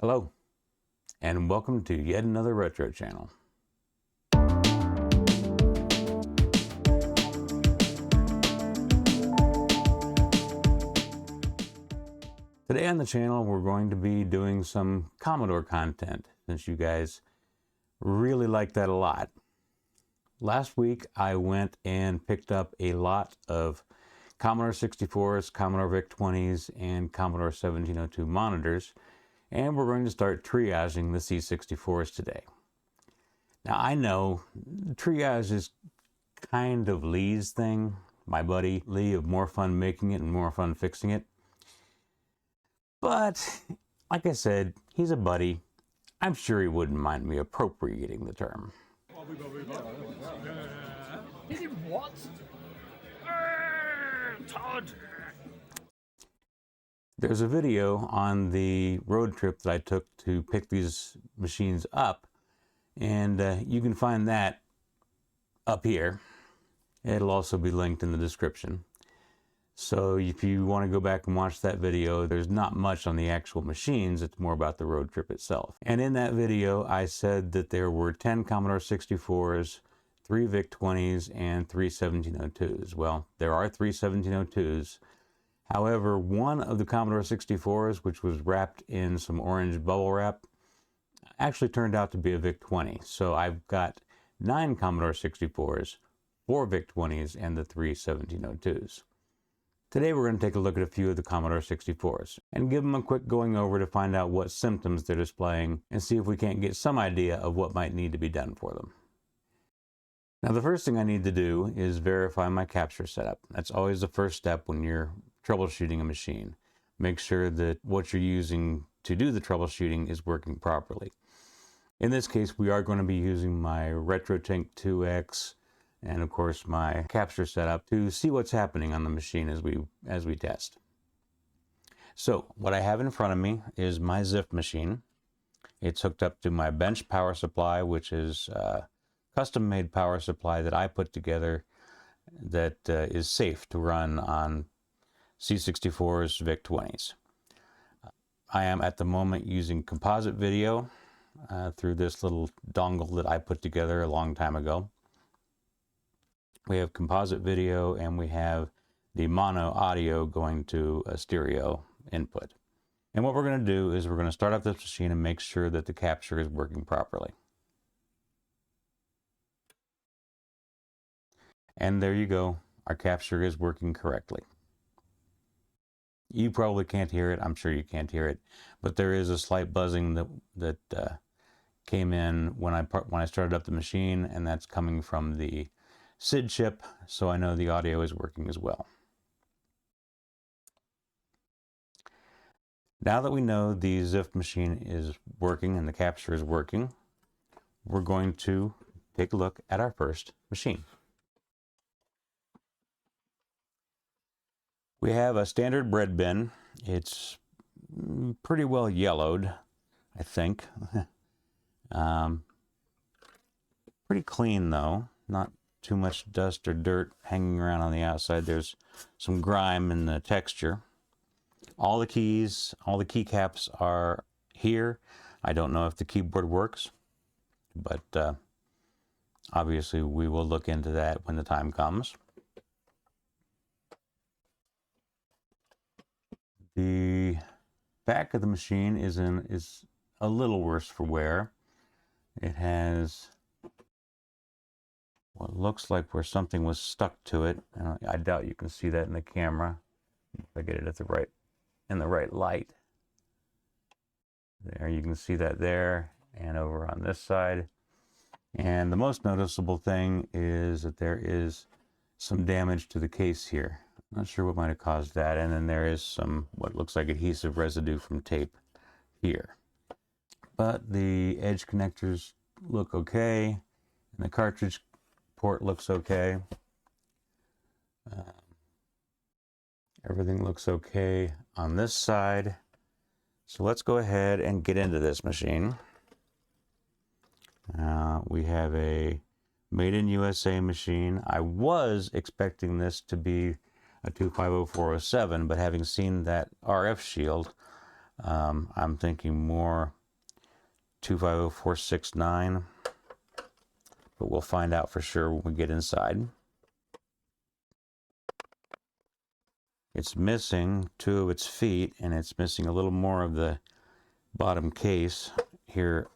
Hello, and welcome to yet another retro channel. Today on the channel, we're going to be doing some Commodore content, since you guys really like that a lot. Last week, I went and picked up a lot of Commodore 64s, Commodore VIC-20s, and Commodore 1702 monitors, and we're going to start triaging the C64s today. Now, I know triage is kind of Lee's thing, my buddy Lee of More Fun Making It and More Fun Fixing It. But, like I said, he's a buddy. I'm sure he wouldn't mind me appropriating the term. Is it what? Todd! There's a video on the road trip that I took to pick these machines up, and you can find that up here. It'll also be linked in the description. So if you want to go back and watch that video, there's not much on the actual machines, it's more about the road trip itself. And in that video, I said that there were 10 Commodore 64s, 3 VIC-20s, and 3 1702s. Well, there are 3 1702s. However, one of the Commodore 64s, which was wrapped in some orange bubble wrap, actually turned out to be a VIC-20. So I've got 9 Commodore 64s, 4 VIC-20s, and the 3 1702s. Today we're going to take a look at a few of the Commodore 64s and give them a quick going over to find out what symptoms they're displaying and see if we can't get some idea of what might need to be done for them. Now, the first thing I need to do is verify my capture setup. That's always the first step when you're troubleshooting a machine. Make sure that what you're using to do the troubleshooting is working properly. In this case, we are going to be using my Roadtrip 2X and of course my capture setup to see what's happening on the machine as we test. So what I have in front of me is my ZIF machine. It's hooked up to my bench power supply, which is a custom-made power supply that I put together that is safe to run on C64s, VIC-20s. I am at the moment using composite video through this little dongle that I put together a long time ago. We have composite video and we have the mono audio going to a stereo input. And what we're going to do is we're going to start up this machine and make sure that the capture is working properly. And there you go, our capture is working correctly. You probably can't hear it, I'm sure you can't hear it, but there is a slight buzzing that came in when I started up the machine, and that's coming from the SID chip, so I know the audio is working as well. Now that we know the ZIF machine is working and the capture is working, we're going to take a look at our first machine. We have a standard bread bin. It's pretty well yellowed, I think. Pretty clean though, not too much dust or dirt hanging around on the outside. There's some grime in the texture. All the keys, all the keycaps are here. I don't know if the keyboard works, but obviously we will look into that when the time comes. The back of the machine is a little worse for wear. It has what looks like where something was stuck to it. I doubt you can see that in the camera. If I get it at in the right light. There, you can see that there and over on this side. And the most noticeable thing is that there is some damage to the case here. Not sure what might have caused that. And then there is some what looks like adhesive residue from tape here. But the edge connectors look okay, and the cartridge port looks okay. Everything looks okay on this side. So let's go ahead and get into this machine. We have a made in USA machine. I was expecting this to be a 250407, but having seen that RF shield, I'm thinking more 250469, but we'll find out for sure when we get inside. It's missing 2 of its feet, and it's missing a little more of the bottom case here,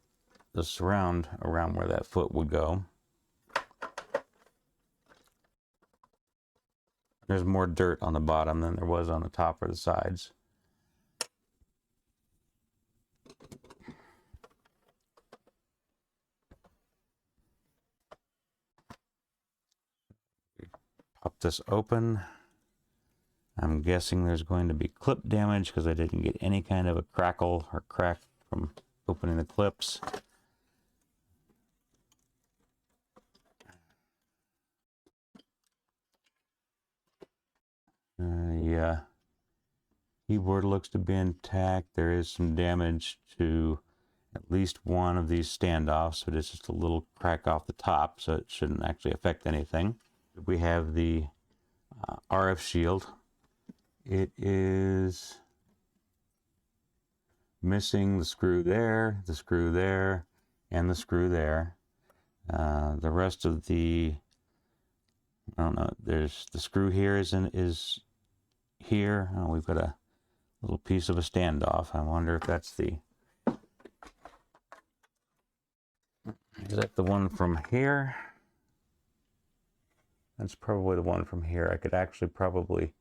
the surround around where that foot would go. There's more dirt on the bottom than there was on the top or the sides. Pop this open. I'm guessing there's going to be clip damage because I didn't get any kind of a crackle or crack from opening the clips. Yeah, keyboard looks to be intact. There is some damage to at least one of these standoffs, but it's just a little crack off the top, so it shouldn't actually affect anything. We have the RF shield. It is missing the screw there, the screw there, and the screw there. The rest of the, I don't know, there's the screw here is here. Oh, we've got a little piece of a standoff. I wonder if that's the, is that the one from here? That's probably the one from here. I could actually probably,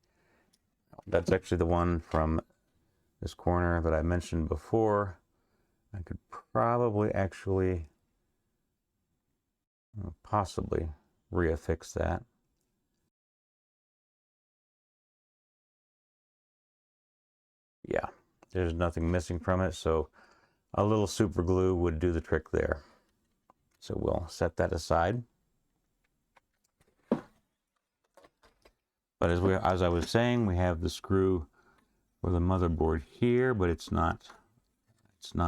that's actually the one from this corner that I mentioned before. I could probably actually, possibly reaffix that. Yeah, there's nothing missing from it, so a little super glue would do the trick there. So we'll set that aside. But as I was saying, we have the screw for the motherboard here, but it's not in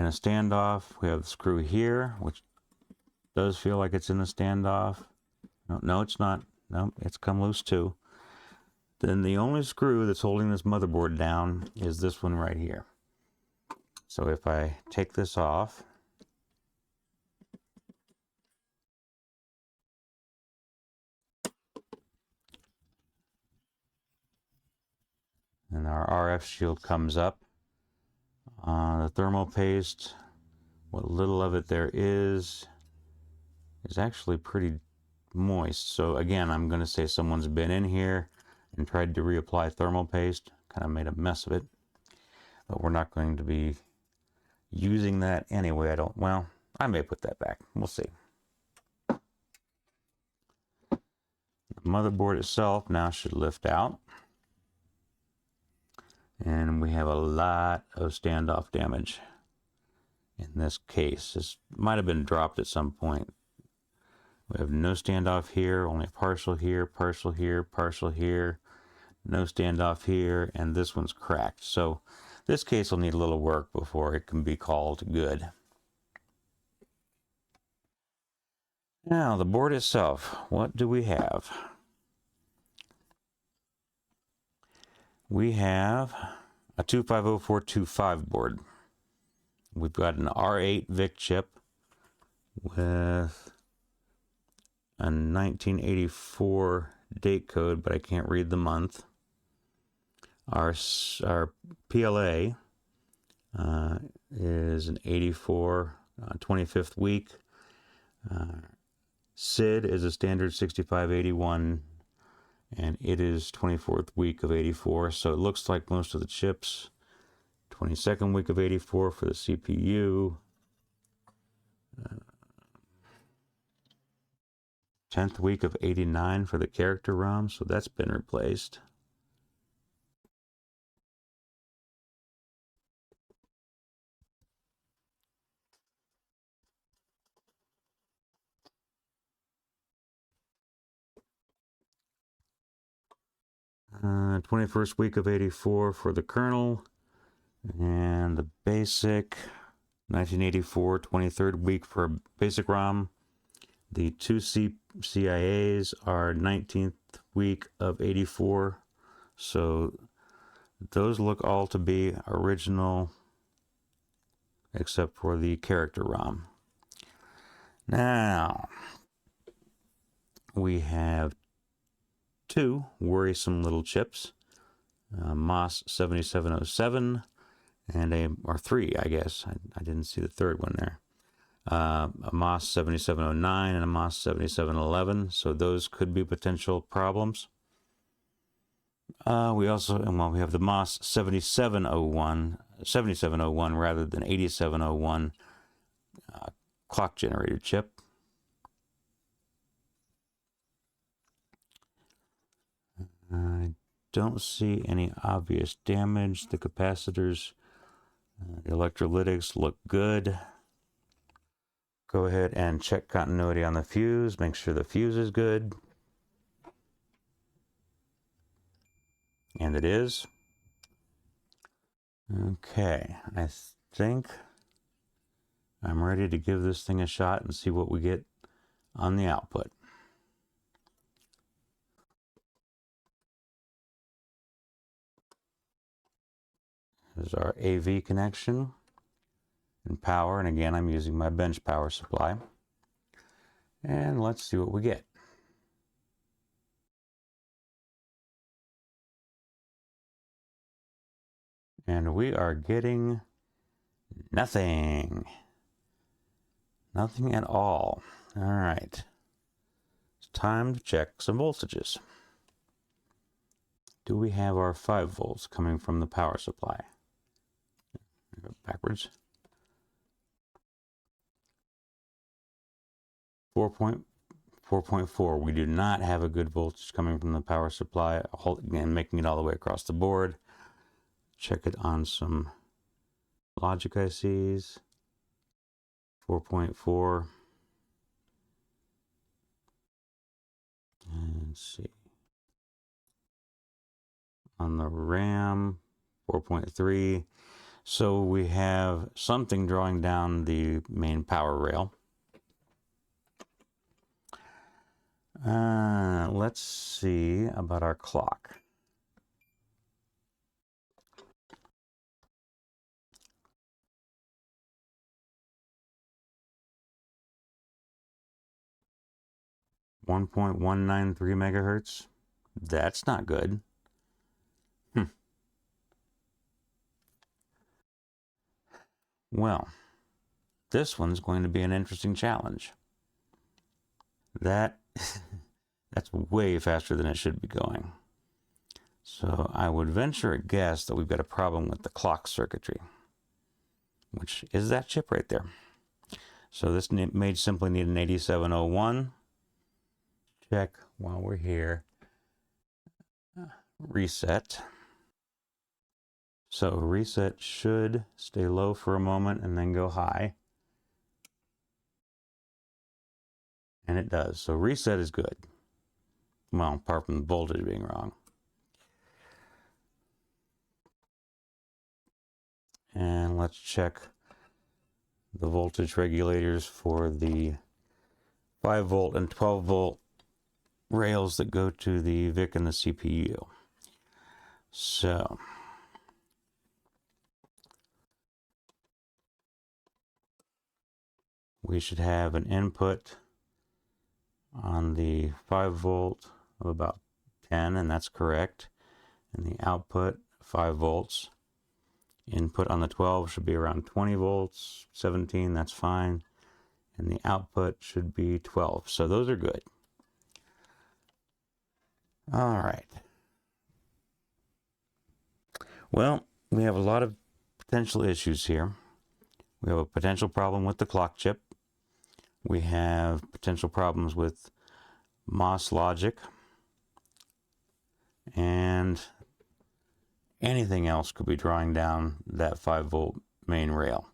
a standoff. We have the screw here, which does feel like it's in the standoff. No, it's not. No, it's come loose too. Then the only screw that's holding this motherboard down is this one right here. So if I take this off, and our RF shield comes up, the thermal paste, what little of it there is actually pretty moist. So again, I'm going to say someone's been in here and tried to reapply thermal paste, kind of made a mess of it. But we're not going to be using that anyway. Well, I may put that back. We'll see. The motherboard itself now should lift out. And we have a lot of standoff damage in this case. This might have been dropped at some point. We have no standoff here, only partial here, partial here, partial here, no standoff here, and this one's cracked. So this case will need a little work before it can be called good. Now, the board itself, what do we have? We have a 250425 board. We've got an R8 VIC chip with a 1984 date code, but I can't read the month. Our PLA is an 84 25th week. SID is a standard 6581, and it is 24th week of 84. So it looks like most of the chips. 22nd week of 84 for the CPU. 10th week of 89 for the character ROM, so that's been replaced. Uh, 21st week of 84 for the kernel, and the basic 1984 23rd week for basic ROM. The two CIAs are 19th week of 84, so those look all to be original, except for the character ROM. Now, we have two worrisome little chips, MOS 7707 and or three, I guess. I didn't see the third one there. A MOS 7709 and a MOS 7711. So those could be potential problems. We also, well, we have the MOS 7701 rather than 8701 clock generator chip. I don't see any obvious damage. The capacitors, the electrolytics look good. Go ahead and check continuity on the fuse. Make sure the fuse is good. And it is. Okay, I think I'm ready to give this thing a shot and see what we get on the output. There's our AV connection and power, and again I'm using my bench power supply. And let's see what we get. And we are getting nothing. Nothing at all. All right. It's time to check some voltages. Do we have our 5 volts coming from the power supply? Go backwards. 4.4. We do not have a good voltage coming from the power supply, and making it all the way across the board. Check it on some logic ICs. 4.4. And let's see. On the RAM, 4.3. So we have something drawing down the main power rail. Let's see about our clock. .193 megahertz. That's not good. Well, this one's going to be an interesting challenge. That's way faster than it should be going. So I would venture a guess that we've got a problem with the clock circuitry, which is that chip right there. So this may simply need an 8701. Check while we're here. Reset. So reset should stay low for a moment and then go high. And it does. So reset is good. Well, apart from the voltage being wrong. And let's check the voltage regulators for the 5 volt and 12 volt rails that go to the VIC and the CPU. So we should have an input on the 5 volt of about 10, and that's correct. And the output, 5 volts. Input on the 12 should be around 20 volts, 17, that's fine. And the output should be 12. So those are good. All right. Well, we have a lot of potential issues here. We have a potential problem with the clock chip. We have potential problems with MOS logic. And anything else could be drawing down that 5 volt main rail.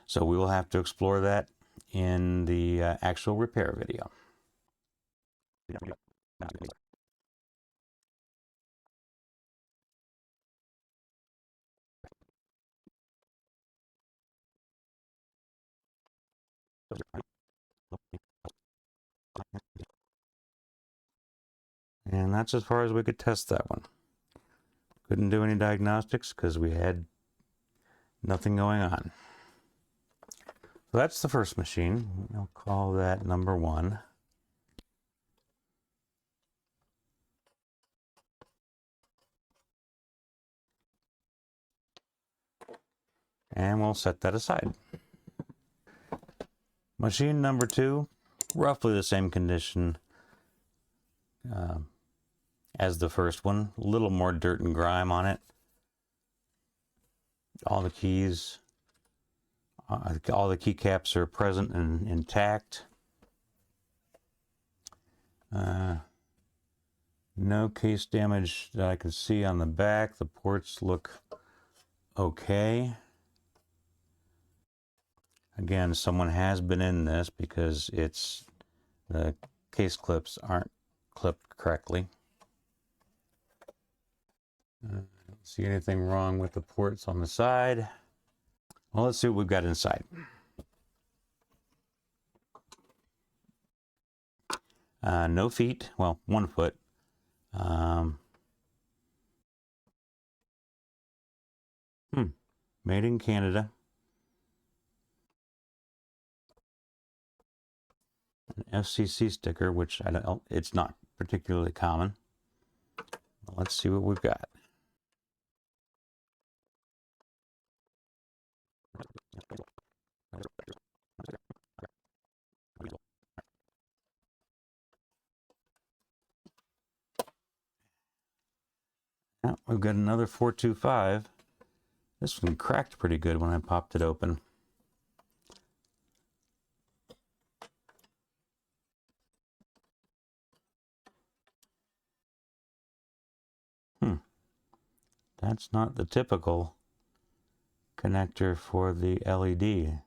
So we will have to explore that in the actual repair video. And that's as far as we could test that one. Couldn't do any diagnostics because we had nothing going on. So that's the first machine. I'll call that number 1. And we'll set that aside. Machine number 2, roughly the same condition as the first one. A little more dirt and grime on it. All the keys, all the keycaps are present and intact. No case damage that I can see on the back. The ports look okay. Again, someone has been in this because the case clips aren't clipped correctly. I don't see anything wrong with the ports on the side. Well, let's see what we've got inside. No feet, well, 1 foot. Made in Canada. An FCC sticker, which it's not particularly common. Let's see what we've got. Now, we've got another 425. This one cracked pretty good when I popped it open. That's not the typical connector for the LED.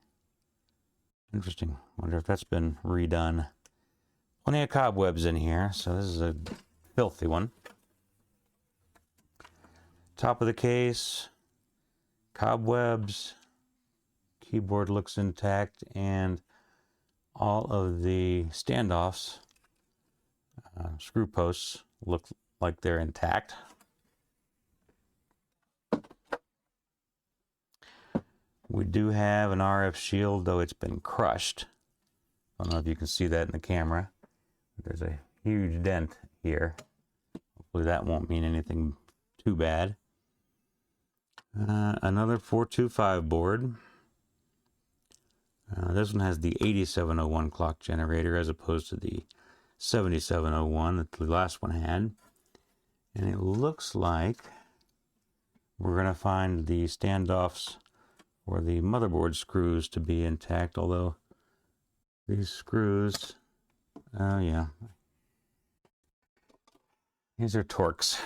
Interesting. Wonder if that's been redone. Plenty of cobwebs in here, so this is a filthy one. Top of the case, cobwebs, keyboard looks intact, and all of the standoffs, screw posts, look like they're intact. We do have an RF shield, though it's been crushed. I don't know if you can see that in the camera. There's a huge dent here. Hopefully that won't mean anything too bad. Another 425 board. This one has the 8701 clock generator as opposed to the 7701 that the last one had. And it looks like we're going to find the standoffs for the motherboard screws to be intact, although these screws, oh yeah, these are Torx.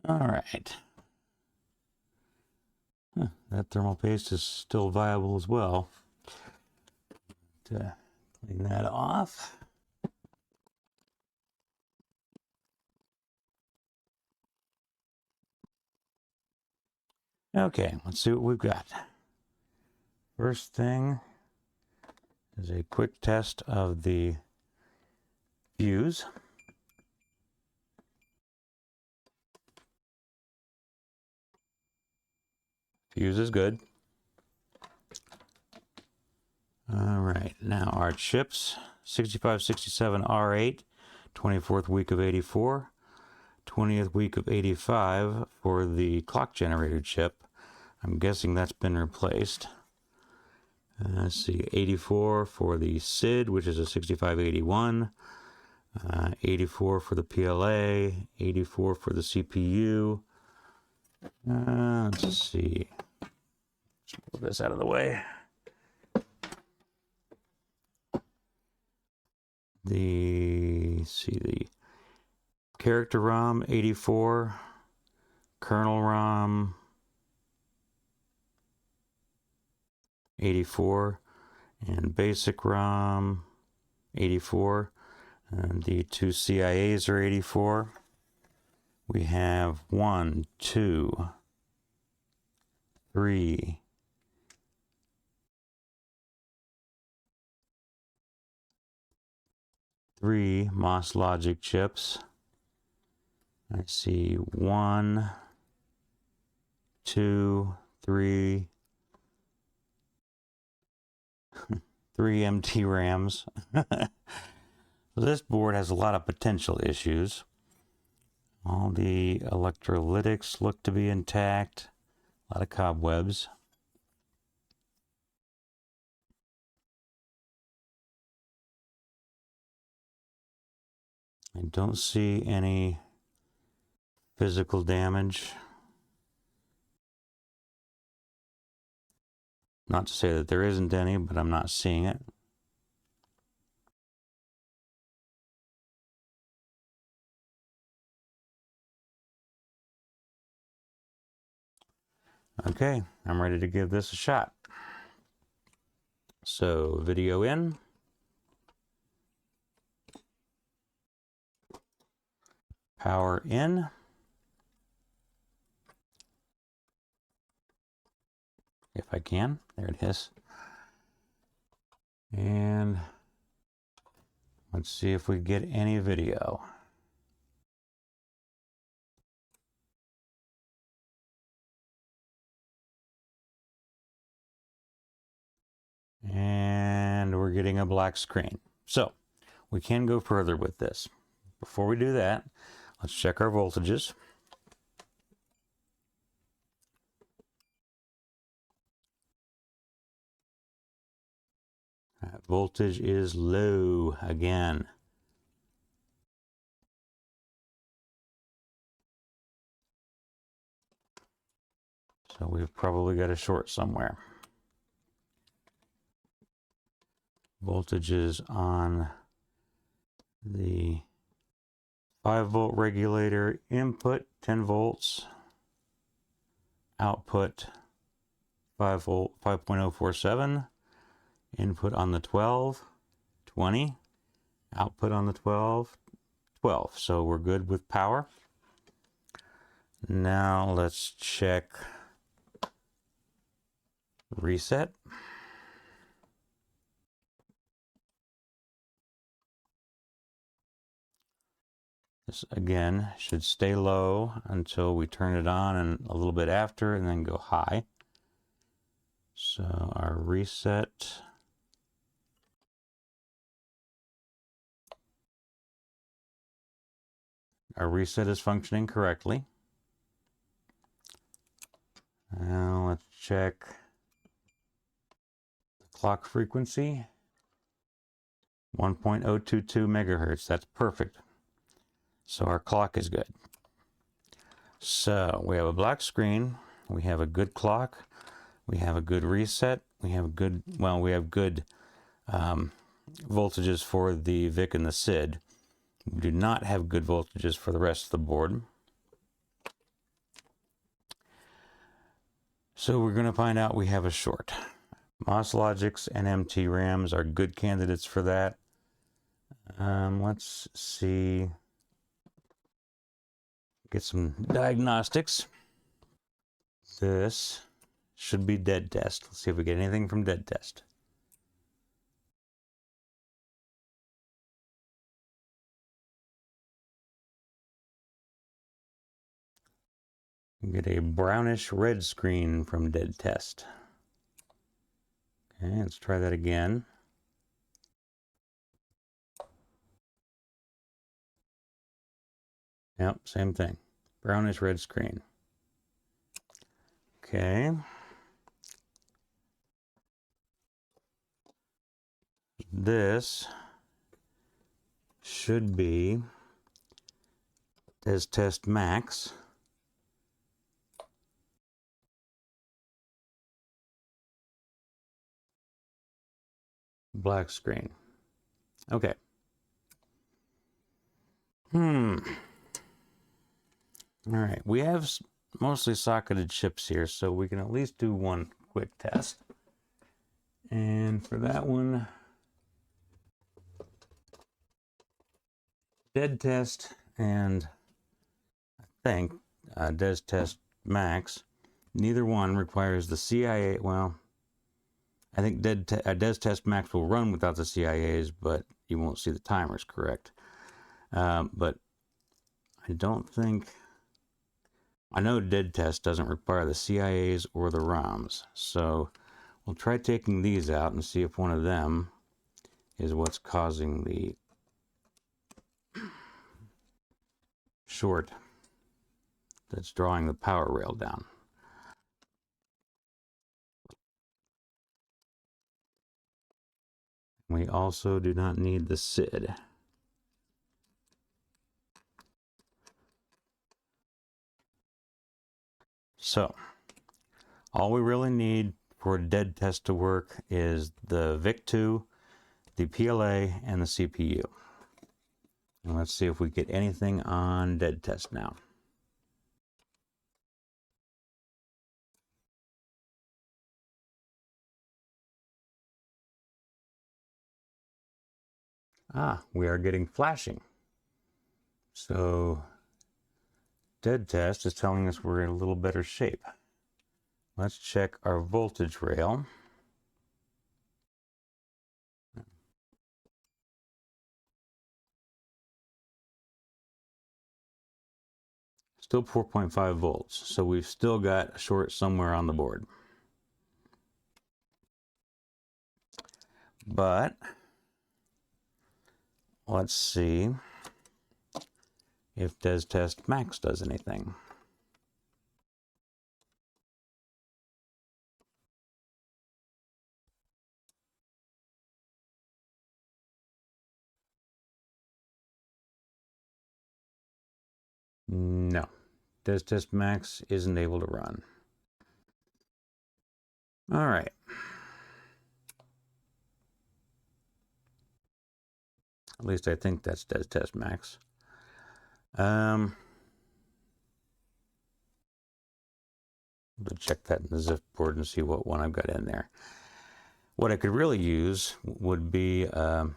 All right. That thermal paste is still viable as well. To clean that off. Okay, let's see what we've got. First thing is a quick test of the fuse. Fuse is good. All right, now our chips, 6567 R8, 24th week of 84, 20th week of 85 for the clock generator chip. I'm guessing that's been replaced. Let's see, 84 for the SID, which is a 6581, 84 for the PLA, 84 for the CPU. Let's see. Let's move this out of the way. The character ROM 84, kernel ROM 84, and basic ROM 84, and the two CIAs are 84. We have 1, 2, 3, 3 MOS logic chips. I see 1, 2, 3, 3 MT RAMs. So this board has a lot of potential issues. All the electrolytics look to be intact. A lot of cobwebs. I don't see any physical damage. Not to say that there isn't any, but I'm not seeing it. Okay, I'm ready to give this a shot. So, video in. Power in. If I can. There it is. And let's see if we get any video. And we're getting a black screen. So, we can go further with this. Before we do that, let's check our voltages. That voltage is low again. So we've probably got a short somewhere. Voltages on the 5-volt regulator, input 10 volts, output 5 volt 5.047, input on the 12 20, output on the 12 12. So we're good with power. Now let's check reset. This again should stay low until we turn it on and a little bit after, and then go high. So our reset is functioning correctly. Now let's check the clock frequency. 1.022 megahertz. That's perfect. So our clock is good. So we have a black screen, we have a good clock, we have a good reset, we have good, well, we have good voltages for the VIC and the SID. We do not have good voltages for the rest of the board. So we're going to find out we have a short. MOS logics and MT RAMs are good candidates for that. Let's see. Get some diagnostics. This should be dead test. Let's see if we get anything from dead test. We get a brownish red screen from dead test. Okay, let's try that again. Yep, same thing. Brownish red screen. Okay. This should be test max. Black screen. Okay. All right, we have mostly socketed chips here, so we can at least do one quick test. And for that one, dead test, and I think, Des Test Max, neither one requires the CIA. Well, I think Des Test Max will run without the CIAs, but you won't see the timers, correct? But I don't think, I know Dead Test doesn't require the CIAs or the ROMs. So we'll try taking these out and see if one of them is what's causing the short that's drawing the power rail down. We also do not need the SID. So all we really need for a Dead Test to work is the vic-ii, the PLA, and the CPU. And let's see if we get anything on Dead Test now. We are getting flashing. So Dead Test is telling us we're in a little better shape. Let's check our voltage rail. Still 4.5 volts, so we've still got a short somewhere on the board. But let's see if Des Test Max does anything. No, Des Test Max isn't able to run. All right. At least I think that's Des Test Max. We'll check that in the zip board and see what one I've got in there. What I could really use would be a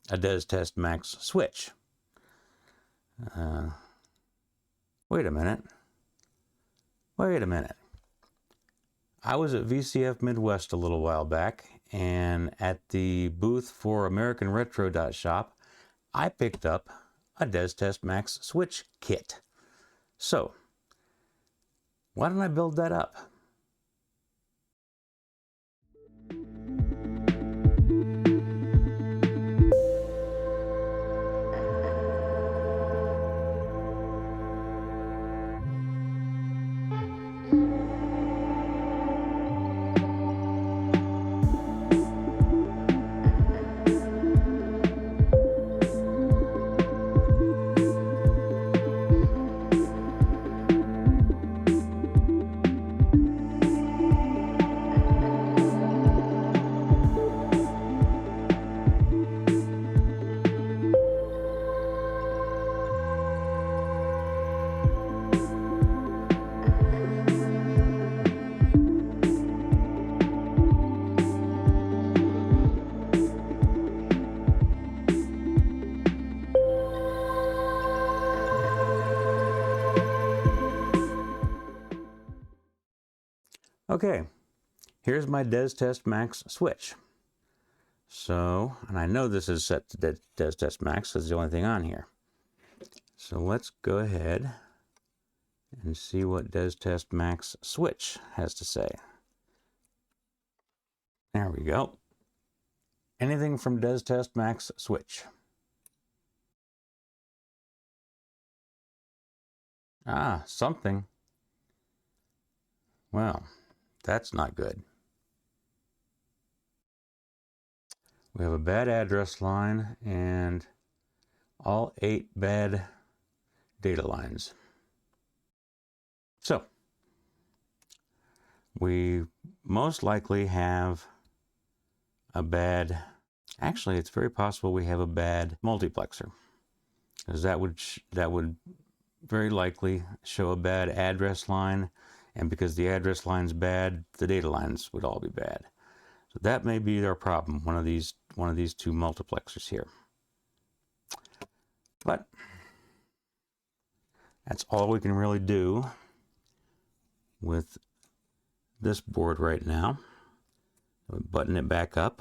Des Test Max switch. Wait a minute. I was at VCF Midwest a little while back, and at the booth for American Retro Shop, I picked up a Des Test Max switch kit. So, why don't I build that up? Okay, here's my Des Test Max switch. So, and I know this is set to Des Test Max because it's the only thing on here. So let's go ahead and see what Des Test Max switch has to say. There we go. Anything from Des Test Max switch. Something. Well, that's not good. We have a bad address line and all 8 bad data lines. So, we most likely have a bad, actually it's very possible we have a bad multiplexer, because that would very likely show a bad address line, and because the address line's bad, the data lines would all be bad. So that may be our problem, one of these 2 multiplexers here. But That's all we can really do with this board right now. We'll button it back up.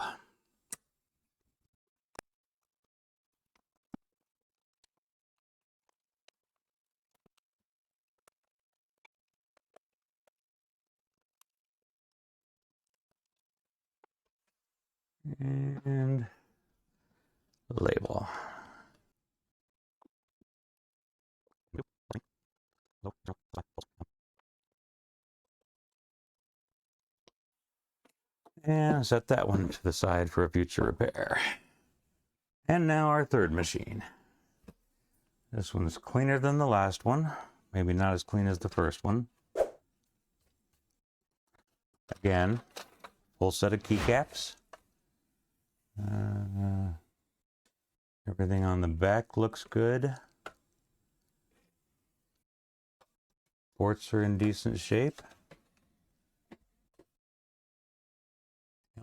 And label. And set that one to the side for a future repair. And now our third machine. This one's cleaner than the last one. Maybe not as clean as the first one. Again, full set of keycaps. Everything on the back looks good. Ports are in decent shape.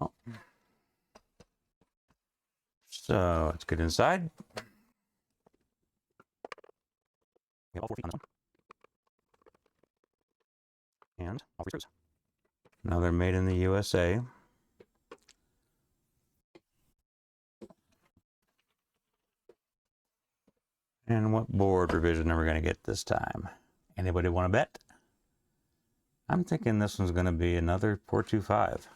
Yep. So let's get inside. Get all 4 feet on this one. And all 3 screws. Now they're made in the USA. And what board revision are we going to get this time? Anybody want to bet? I'm thinking this one's going to be another 425.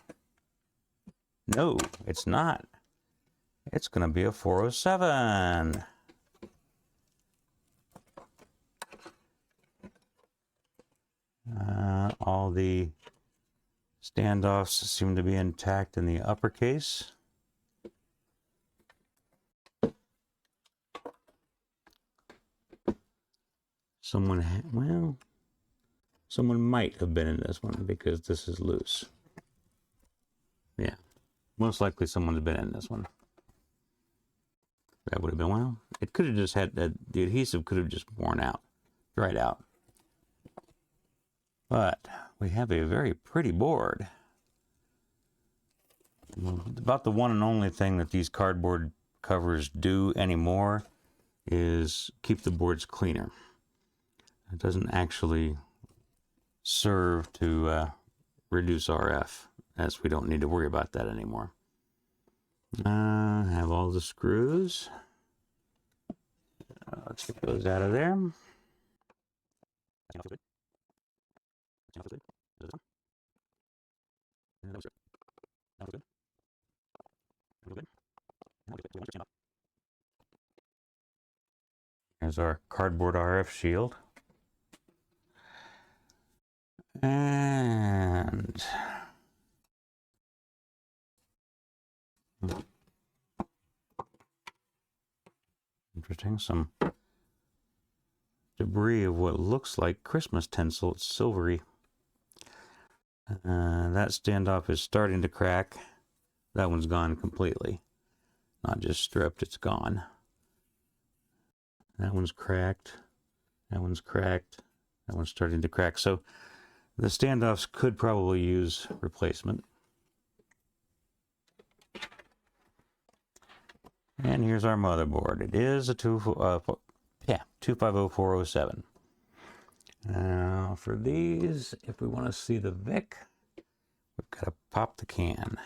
No, it's not. It's going to be a 407. All the standoffs seem to be intact in the uppercase. Someone might have been in this one because this is loose. Yeah, most likely someone's been in this one. That would have been, well, it could have just had, the adhesive could have just worn out, dried out. But we have a very pretty board. About the one and only thing that these cardboard covers do anymore is keep the boards cleaner. It doesn't actually serve to reduce RF, as we don't need to worry about that anymore. Have all the screws. Let's get those out of there. Here's our cardboard RF shield. And interesting, some debris of what looks like Christmas tinsel. It's silvery. That standoff is starting to crack. That one's gone completely. Not just stripped, it's gone. That one's cracked. That one's cracked. That one's starting to crack. So the standoffs could probably use replacement. And here's our motherboard. It is a 250407. Now for these, if we want to see the VIC, we've got to pop the can.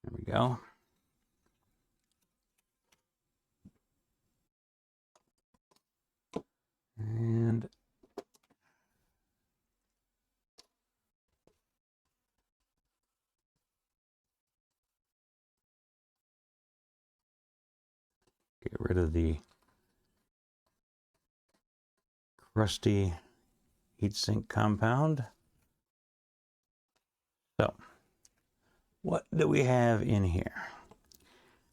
There we go. And get rid of the crusty heatsink compound. So, what do we have in here?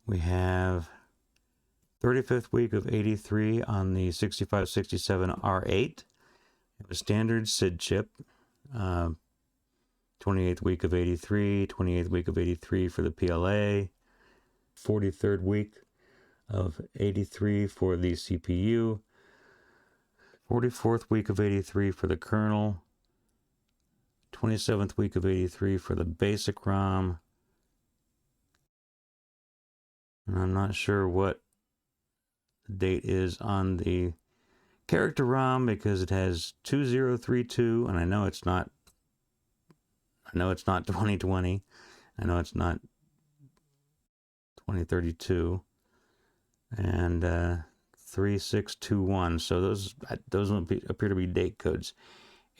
We have 35th week of 83 on the 6567 R8. A standard SID chip. 28th week of 83, 28th week of 83 for the PLA. 43rd week of 83 for the CPU. 44th week of 83 for the kernel. 27th week of 83 for the basic ROM. And I'm not sure what the date is on the character ROM because it has 2032, and I know it's not 2020. I know it's not 2032, and 3621. So those appear to be date codes.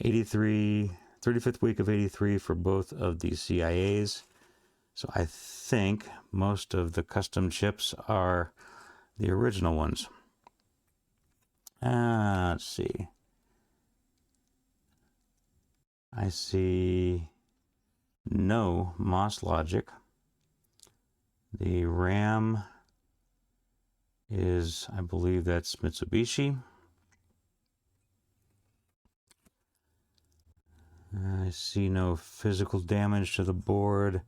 35th week of 83 for both of the CIAs. So I think most of the custom chips are the original ones. Let's see. I see no MOS logic. The RAM is, I believe that's Mitsubishi. I see no physical damage to the board.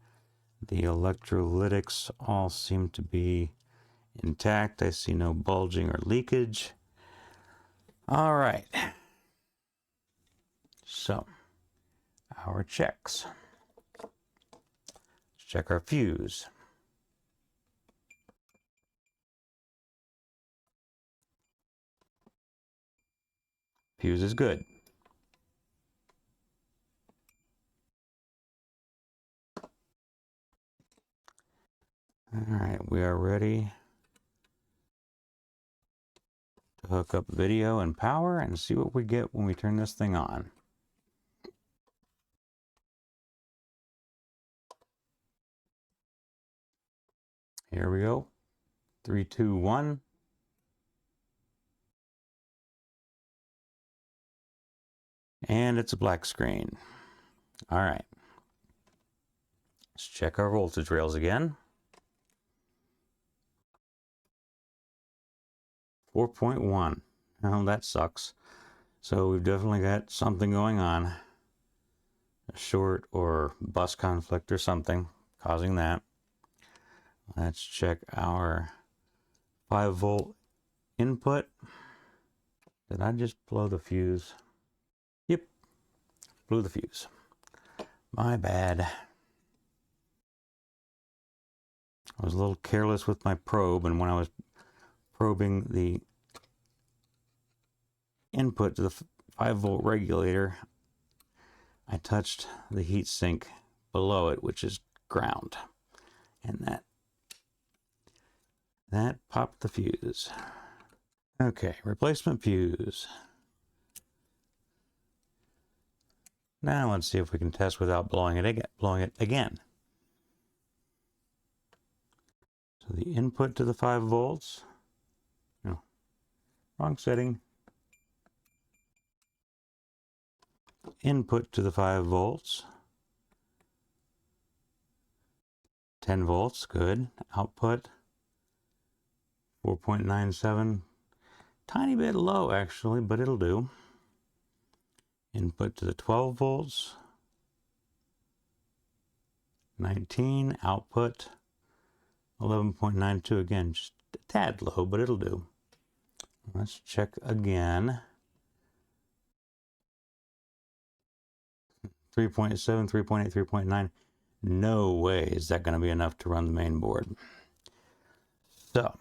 The electrolytics all seem to be intact. I see no bulging or leakage. All right. So, our checks. Let's check our fuse. Fuse is good. All right, we are ready to hook up video and power and see what we get when we turn this thing on. Here we go. 3, 2, 1. And it's a black screen. All right. Let's check our voltage rails again. 4.1. Oh, that sucks. So we've definitely got something going on. A short or bus conflict or something causing that. Let's check our 5-volt input. Did I just blow the fuse? Yep, blew the fuse. My bad. I was a little careless with my probe, and when I was probing the input to the 5-volt regulator, I touched the heat sink below it, which is ground, and that popped the fuse. Okay, replacement fuse. Now let's see if we can test without blowing it again. So the input to the 5 volts. No, wrong setting. Input to the 5 volts. 10 volts, good. Output 4.97. Tiny bit low actually, but it'll do. Input to the 12 volts. 19. Output 11.92. Again, just a tad low, but it'll do. Let's check again. 3.7, 3.8, 3.9. No way is that going to be enough to run the main board. So,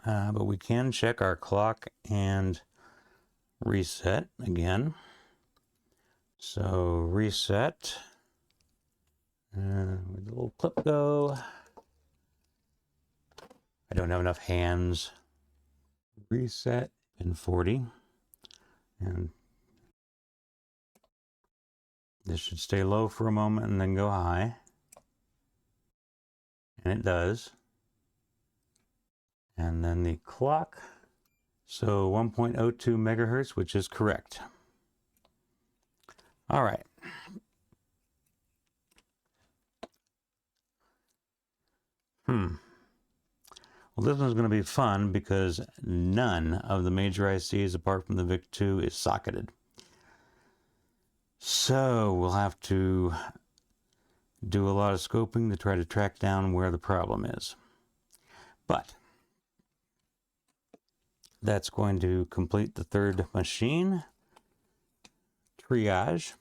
but we can check our clock and reset again. So reset. Where'd the little clip go? I don't have enough hands. Reset in 40. And this should stay low for a moment and then go high. And it does. And then the clock. So 1.02 megahertz, which is correct. All right. Well, this one's going to be fun because none of the major ICs apart from the VIC-ii is socketed. So we'll have to do a lot of scoping to try to track down where the problem is. But that's going to complete the third machine. Triage.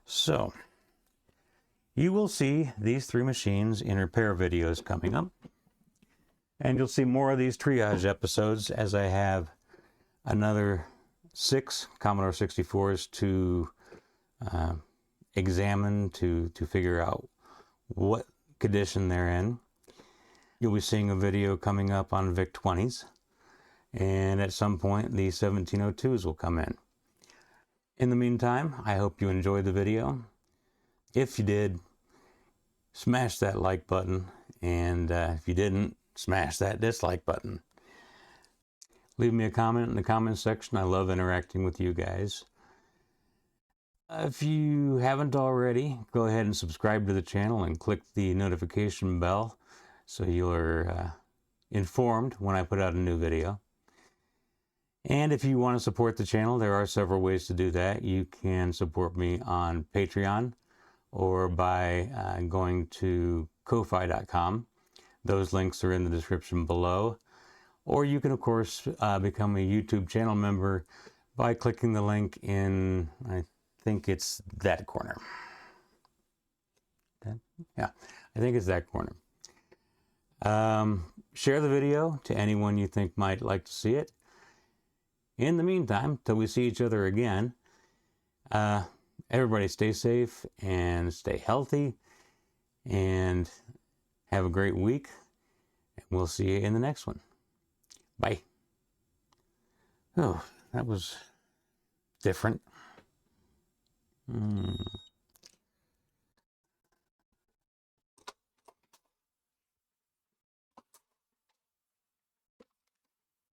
So, you will see these 3 machines in repair videos coming up. And you'll see more of these triage episodes as I have another 6 Commodore 64s to examine, to figure out what condition they're in. You'll be seeing a video coming up on VIC-20s, and at some point the 1702s will come in. In the meantime, I hope you enjoyed the video. If you did, smash that like button, and if you didn't, smash that dislike button. Leave me a comment in the comment section. I love interacting with you guys. If you haven't already, go ahead and subscribe to the channel and click the notification bell so you're informed when I put out a new video. And if you want to support the channel, there are several ways to do that. You can support me on Patreon or by going to ko-fi.com. Those links are in the description below. Or you can, of course, become a YouTube channel member by clicking the link in, I think it's that corner. Okay? Yeah, I think it's that corner. Share the video to anyone you think might like to see it. In the meantime, till we see each other again, everybody stay safe and stay healthy and have a great week. And we'll see you in the next one. Bye. Oh, that was different.